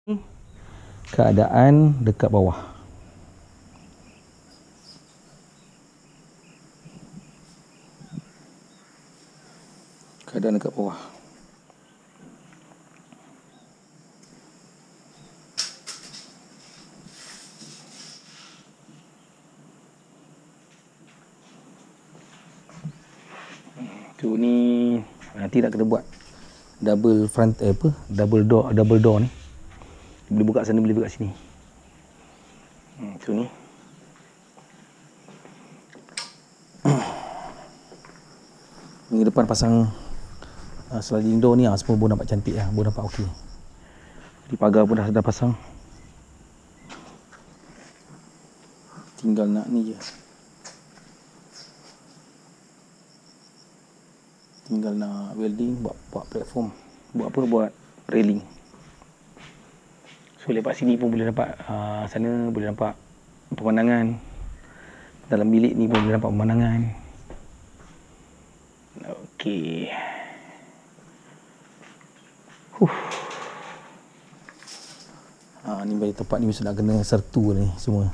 Keadaan dekat bawah. Keadaan dekat bawah. Tu ni nanti nak kena buat double front double door ni. Boleh buka sana, boleh buka sini. Tu ni. Minggu depan pasang sliding door ni semua pun nampak cantik lah, pun nampak okey. Jadi pagar pun dah pasang. Tinggal nak ni je. Tinggal nak welding, buat platform. Buat apa? Buat railing. So lepas sini pun boleh nampak sana boleh nampak pemandangan. Dalam bilik ni pun boleh nampak pemandangan. Okey. Ni bagi tempat ni mesti nak kena sertu ni semua.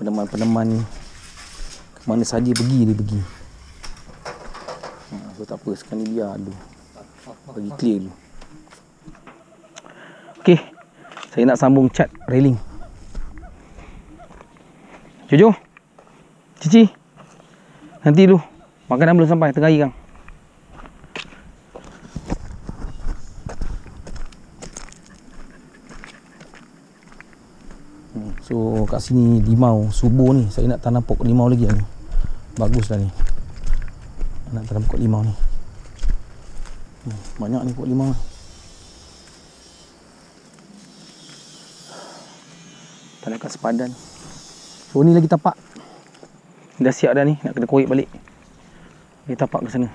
Peneman-peneman ni ke mana saja pergi dia pergi. So tak apa, sekarang ni biar dulu. Bagi clear dulu. Okey. Saya nak sambung cat railing. Jojo. Cici. Nanti dulu. Makanan belum sampai tengah hari kang. So kat sini limau subuh ni. Saya nak tanam pokok limau lagi ni. Bagus dah ni. Nak tanam pokok limau ni. Banyak ni pokok limau ni. Tanamkan sepadan. So ni lagi tapak. Dah siap dah ni. Nak kena korek balik. Lagi tapak ke sana.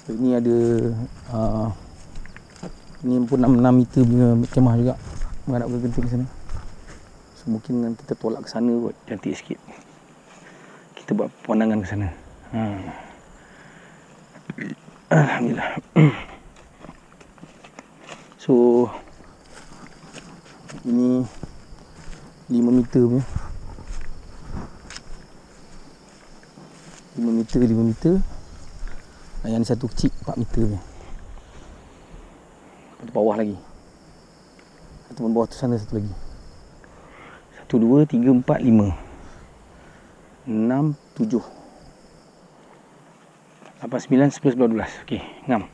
So ini ada ni pun 6 meter punya kemah juga. Menghadap ke genting ke sana. So mungkin nanti kita tolak ke sana kot. Cantik sikit. Kita buat pemandangan ke sana. Alhamdulillah. So ini 5 meter punya. 5 meter. Yang ni satu kecil 4 meter punya. Lepas bawah lagi. Ataupun bawah tu sana satu lagi. 1, 2, 3, 4, 5 6, 7 8, 9, 10, 11, 12. Okey, ngam.